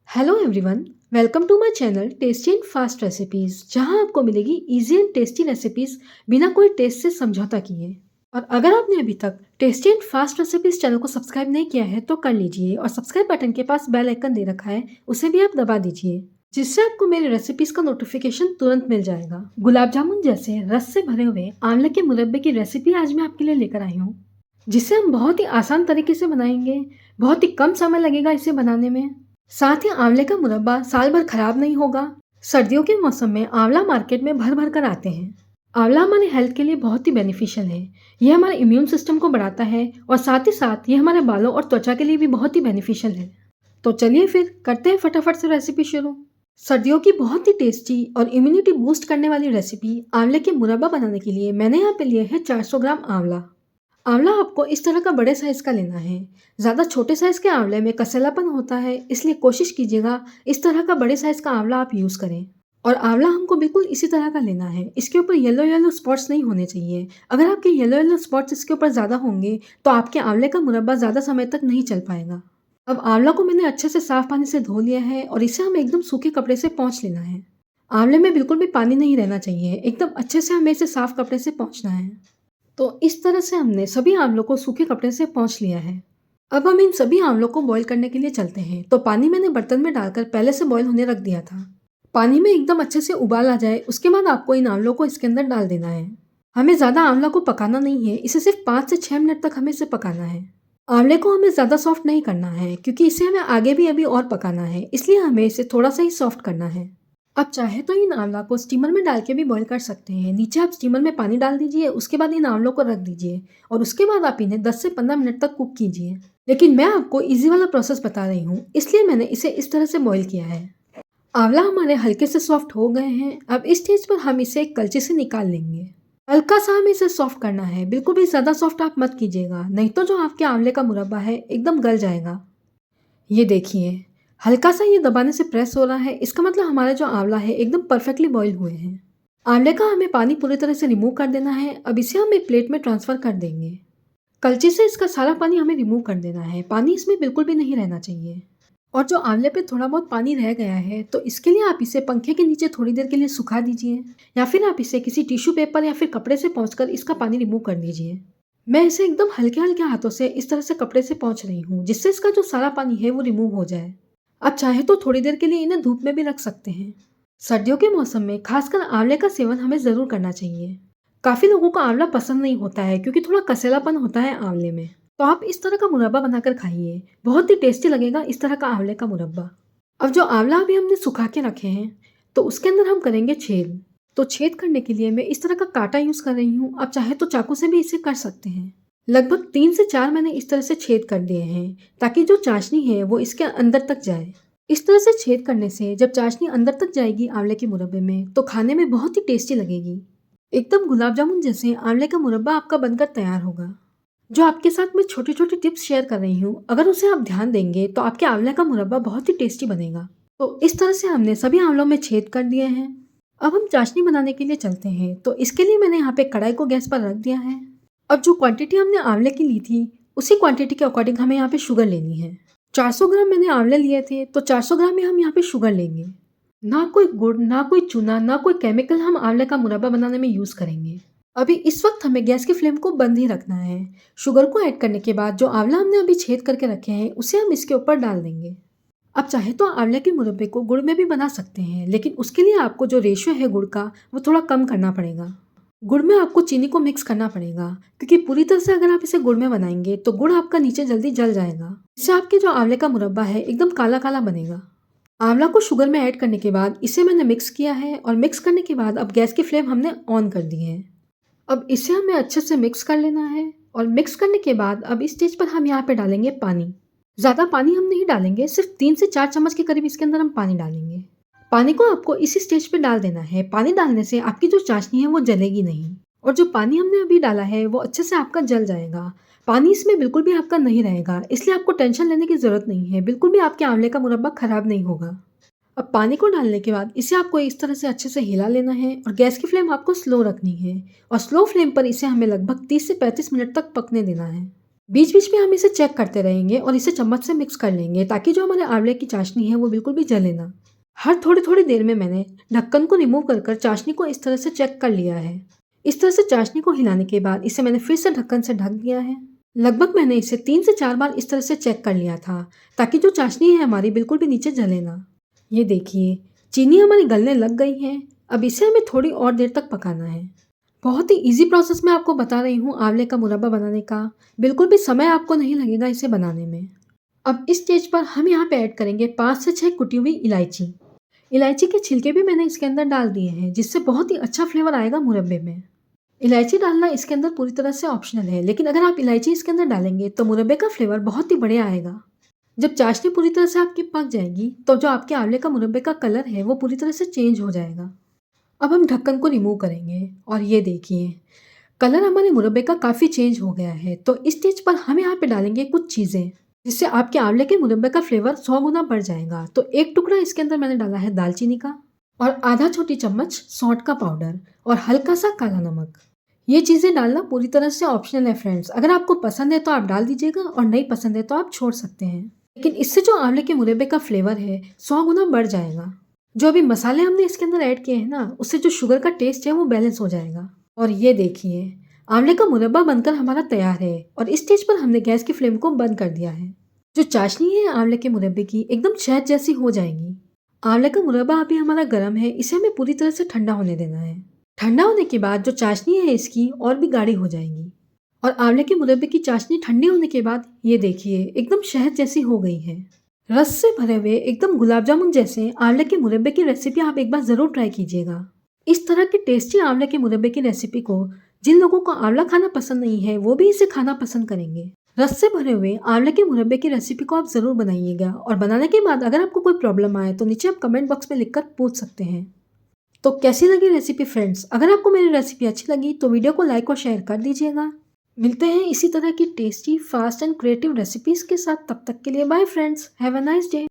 Hello everyone, welcome to my channel tasty and fast recipes, जहां आपको मिलेगी easy and tasty recipes बिना कोई टेस्ट से समझौता किए। और अगर आपने अभी तक tasty and fast recipes channel को सब्सक्राइब नहीं किया है तो कर लीजिए और सब्सक्राइब बटन के पास बेल आइकन दे रखा है, उसे भी आप दबा दीजिए, जिससे आपको मेरी रेसिपीज़ का नोटिफिकेशन तुरंत मिल जाएगा। गुलाब जामुन जैसे रस से भरे हुए आंवले के मुरब्बे की रेसिपी आज मैं आपके लिए लेकर आई हूँ, जिसे हम बहुत ही आसान तरीके से बनाएंगे। बहुत ही कम समय लगेगा इसे बनाने में। साथ ही आंवले का मुरब्बा साल भर खराब नहीं होगा। सर्दियों के मौसम में आंवला मार्केट में भर भर कर आते हैं। आंवला हमारे हेल्थ के लिए बहुत ही बेनिफिशियल है। यह हमारे इम्यून सिस्टम को बढ़ाता है और साथ ही साथ ये हमारे बालों और त्वचा के लिए भी बहुत ही बेनिफिशियल है। तो चलिए फिर करते हैं फटाफट से रेसिपी शुरू। सर्दियों की बहुत ही टेस्टी और इम्यूनिटी बूस्ट करने वाली रेसिपी आंवले के मुरब्बा बनाने के लिए मैंने यहाँ पे लिए है 400 ग्राम आंवला। आंवला आपको इस तरह का बड़े साइज़ का लेना है। ज़्यादा छोटे साइज़ के आंवले में कसैलापन होता है, इसलिए कोशिश कीजिएगा इस तरह का बड़े साइज़ का आंवला आप यूज़ करें। और आंवला हमको बिल्कुल इसी तरह का लेना है। इसके ऊपर येलो येलो स्पॉट्स नहीं होने चाहिए। अगर आपके येलो येलो स्पॉट्स इसके ऊपर ज़्यादा होंगे तो आपके आंवले का मुरब्बा ज़्यादा समय तक नहीं चल पाएगा। अब आंवला को मैंने अच्छे से साफ़ पानी से धो लिया है और इसे हमें एकदम सूखे कपड़े से पोंछ लेना है। आंवले में बिल्कुल भी पानी नहीं रहना चाहिए। एकदम अच्छे से हमें इसे साफ़ कपड़े से पोंछना है। तो इस तरह से हमने सभी आंवलों को सूखे कपड़े से पोंछ लिया है। अब हम इन सभी आंवलों को बॉईल करने के लिए चलते हैं। तो पानी मैंने बर्तन में डालकर पहले से बॉईल होने रख दिया था। पानी में एकदम अच्छे से उबाल आ जाए, उसके बाद आपको इन आंवलों को इसके अंदर डाल देना है। हमें ज़्यादा आंवला को पकाना नहीं है, इसे सिर्फ 5 से 6 मिनट तक हमें इसे पकाना है। आंवले को हमें ज़्यादा सॉफ्ट नहीं करना है, क्योंकि इसे हमें आगे भी अभी और पकाना है, इसलिए हमें इसे थोड़ा सा ही सॉफ्ट करना है। आप चाहे तो इन आंवला को स्टीमर में डाल के भी बॉईल कर सकते हैं। नीचे आप स्टीमर में पानी डाल दीजिए, उसके बाद इन आंवलों को रख दीजिए और उसके बाद आप इन्हें 10 से 15 मिनट तक कुक कीजिए। लेकिन मैं आपको इजी वाला प्रोसेस बता रही हूँ, इसलिए मैंने इसे इस तरह से बॉईल किया है। आंवला हमारे हल्के से सॉफ्ट हो गए हैं। अब इस स्टेज पर हम इसे एक कलछी से निकाल लेंगे। हल्का सा हमें इसे सॉफ्ट करना है, बिल्कुल भी ज़्यादा सॉफ्ट आप मत कीजिएगा, नहीं तो जो आपके आंवले का मुरब्बा है एकदम गल जाएगा। ये देखिए, हल्का सा ये दबाने से प्रेस हो रहा है, इसका मतलब हमारा जो आंवला है एकदम परफेक्टली बॉईल हुए हैं। आंवले का हमें पानी पूरी तरह से रिमूव कर देना है। अब इसे हम एक प्लेट में ट्रांसफ़र कर देंगे। कलछी से इसका सारा पानी हमें रिमूव कर देना है। पानी इसमें बिल्कुल भी नहीं रहना चाहिए। और जो आंवले पे थोड़ा बहुत पानी रह गया है, तो इसके लिए आप इसे पंखे के नीचे थोड़ी देर के लिए सुखा दीजिए, या फिर आप इसे किसी टिश्यू पेपर या फिर कपड़े से पोंछकर इसका पानी रिमूव कर दीजिए। मैं इसे एकदम हल्के-हल्के हाथों से इस तरह से कपड़े से पोंछ रही हूँ, जिससे इसका जो सारा पानी है वो रिमूव हो जाए। आप चाहे तो थोड़ी देर के लिए इन्हें धूप में भी रख सकते हैं। सर्दियों के मौसम में खासकर आंवले का सेवन हमें ज़रूर करना चाहिए। काफ़ी लोगों को आंवला पसंद नहीं होता है, क्योंकि थोड़ा कसैलापन होता है आंवले में। तो आप इस तरह का मुरब्बा बनाकर खाइए, बहुत ही टेस्टी लगेगा इस तरह का आंवले का मुरब्बा। अब जो आंवला अभी हमने सुखा के रखे हैं, तो उसके अंदर हम करेंगे छेद। तो छेद करने के लिए मैं इस तरह का कांटा यूज़ कर रही हूँ। आप चाहे तो चाकू से भी इसे कर सकते हैं। लगभग 3 से 4 मैंने इस तरह से छेद कर दिए हैं, ताकि जो चाशनी है वो इसके अंदर तक जाए। इस तरह से छेद करने से जब चाशनी अंदर तक जाएगी आंवले के मुरब्बे में, तो खाने में बहुत ही टेस्टी लगेगी। एकदम गुलाब जामुन जैसे आंवले का मुरब्बा आपका बनकर तैयार होगा। जो आपके साथ मैं छोटी-छोटी टिप्स शेयर कर रही हूँ, अगर उसे आप ध्यान देंगे तो आपके आंवले का मुरब्बा बहुत ही टेस्टी बनेगा। तो इस तरह से हमने सभी आंवलों में छेद कर दिए हैं। अब हम चाशनी बनाने के लिए चलते हैं। तो इसके लिए मैंने यहाँ पे कढ़ाई को गैस पर रख दिया है। अब जो क्वांटिटी हमने आंवले की ली थी, उसी क्वांटिटी के अकॉर्डिंग हमें यहाँ पे शुगर लेनी है। 400 ग्राम मैंने आंवले लिए थे, तो 400 ग्राम ही हम यहाँ पे शुगर लेंगे। ना कोई गुड़, ना कोई चूना, ना कोई केमिकल हम आंवले का मुरब्बा बनाने में यूज़ करेंगे। अभी इस वक्त हमें गैस की फ्लेम को बंद ही रखना है। शुगर को ऐड करने के बाद जो आंवला हमने अभी छेद करके रखे हैं, उसे हम इसके ऊपर डाल देंगे। आप चाहे तो आंवले के मुरब्बे को गुड़ में भी बना सकते हैं, लेकिन उसके लिए आपको जो रेशियो है गुड़ का, वो थोड़ा कम करना पड़ेगा। गुड़ में आपको चीनी को मिक्स करना पड़ेगा, क्योंकि पूरी तरह से अगर आप इसे गुड़ में बनाएंगे तो गुड़ आपका नीचे जल्दी जल जाएगा। इससे आपके जो आंवले का मुरब्बा है एकदम काला काला बनेगा। आंवला को शुगर में ऐड करने के बाद इसे मैंने मिक्स किया है, और मिक्स करने के बाद अब गैस की फ्लेम हमने ऑन कर दी है। अब इसे हमें अच्छे से मिक्स कर लेना है, और मिक्स करने के बाद अब इस स्टेज पर हम यहाँ पे डालेंगे पानी। ज़्यादा पानी हम नहीं डालेंगे, सिर्फ 3 से 4 चम्मच के करीब इसके अंदर हम पानी डालेंगे। पानी को आपको इसी स्टेज पे डाल देना है। पानी डालने से आपकी जो चाशनी है वो जलेगी नहीं, और जो पानी हमने अभी डाला है वो अच्छे से आपका जल जाएगा। पानी इसमें बिल्कुल भी आपका नहीं रहेगा, इसलिए आपको टेंशन लेने की ज़रूरत नहीं है। बिल्कुल भी आपके आंवले का मुरब्बा खराब नहीं होगा। अब पानी को डालने के बाद इसे आपको इस तरह से अच्छे से हिला लेना है, और गैस की फ्लेम आपको स्लो रखनी है, और स्लो फ्लेम पर इसे हमें लगभग 30 से 35 मिनट तक पकने देना है। बीच बीच में हम इसे चेक करते रहेंगे और इसे चम्मच से मिक्स कर लेंगे ताकि जो हमारे आंवले की चाशनी है वो बिल्कुल भी जले ना। हर थोड़ी थोड़ी देर में मैंने ढक्कन को रिमूव कर कर चाशनी को इस तरह से चेक कर लिया है। इस तरह से चाशनी को हिलाने के बाद इसे मैंने फिर से ढक्कन से ढक दिया है। लगभग मैंने इसे 3 से 4 बार इस तरह से चेक कर लिया था ताकि जो चाशनी है हमारी बिल्कुल भी नीचे जले ना। ये देखिए, चीनी हमारी गलने लग गई है। अब इसे हमें थोड़ी और देर तक पकाना है। बहुत ही इजी प्रोसेस में आपको बता रही हूँ आंवले का मुरब्बा बनाने का। बिल्कुल भी समय आपको नहीं लगेगा इसे बनाने में। अब इस स्टेज पर हम यहाँ पे ऐड करेंगे 5 से 6 कुटी हुई इलायची। इलायची के छिलके भी मैंने इसके अंदर डाल दिए हैं जिससे बहुत ही अच्छा फ्लेवर आएगा मुरब्बे में। इलायची डालना इसके अंदर पूरी तरह से ऑप्शनल है, लेकिन अगर आप इलायची इसके अंदर डालेंगे तो मुरब्बे का फ्लेवर बहुत ही बढ़िया आएगा। जब चाशनी पूरी तरह से आपकी पक जाएगी तो जो आपके आंवले का मुरब्बे का कलर है वो पूरी तरह से चेंज हो जाएगा। अब हम ढक्कन को रिमूव करेंगे और ये देखिए, कलर हमारे मुरब्बे का काफ़ी चेंज हो गया है। तो इस स्टेज पर हम यहाँ पे डालेंगे कुछ चीज़ें जिससे आपके आंवले के मुरब्बे का फ्लेवर 100 गुना बढ़ जाएगा। तो एक टुकड़ा इसके अंदर मैंने डाला है दालचीनी का और आधा छोटी चम्मच सौंठ का पाउडर और हल्का सा काला नमक। ये चीज़ें डालना पूरी तरह से ऑप्शनल है फ्रेंड्स। अगर आपको पसंद है तो आप डाल दीजिएगा और नहीं पसंद है तो आप छोड़ सकते हैं। लेकिन इससे जो आंवले के मुरब्बे का फ्लेवर है 100 गुना बढ़ जाएगा। जो अभी मसाले हमने इसके अंदर ऐड किए हैं ना, उससे जो शुगर का टेस्ट है वो बैलेंस हो जाएगा। और ये देखिए, आंवले का मुरब्बा बनकर हमारा तैयार है और इस स्टेज पर हमने गैस की फ्लेम को बंद कर दिया है। जो चाशनी है आंवले के मुरब्बे की एकदम शहद जैसी हो जाएगी। आंवले का मुरब्बा अभी हमारा गर्म है, इसे हमें पूरी तरह से ठंडा होने देना है। ठंडा होने के बाद जो चाशनी है इसकी और भी गाढ़ी हो जाएगी। और आंवले के मुरब्बे की चाशनी ठंडी होने के बाद ये देखिए एकदम शहद जैसी हो गई है। रस से भरे हुए एकदम गुलाब जामुन जैसे आंवले के मुरब्बे की रेसिपी आप एक बार ज़रूर ट्राई कीजिएगा। इस तरह के टेस्टी आंवले के मुरब्बे की रेसिपी को जिन लोगों को आंवला खाना पसंद नहीं है वो भी इसे खाना पसंद करेंगे। रस से भरे हुए आंवले के मुरब्बे की रेसिपी को आप ज़रूर बनाइएगा और बनाने के बाद अगर आपको कोई प्रॉब्लम आए तो नीचे आप कमेंट बॉक्स में लिखकर पूछ सकते हैं। तो कैसी लगी रेसिपी फ्रेंड्स? अगर आपको मेरी रेसिपी अच्छी लगी तो वीडियो को लाइक और शेयर कर दीजिएगा। मिलते हैं इसी तरह की tasty, fast and creative recipes के साथ। तब तक के लिए bye friends, have a nice day.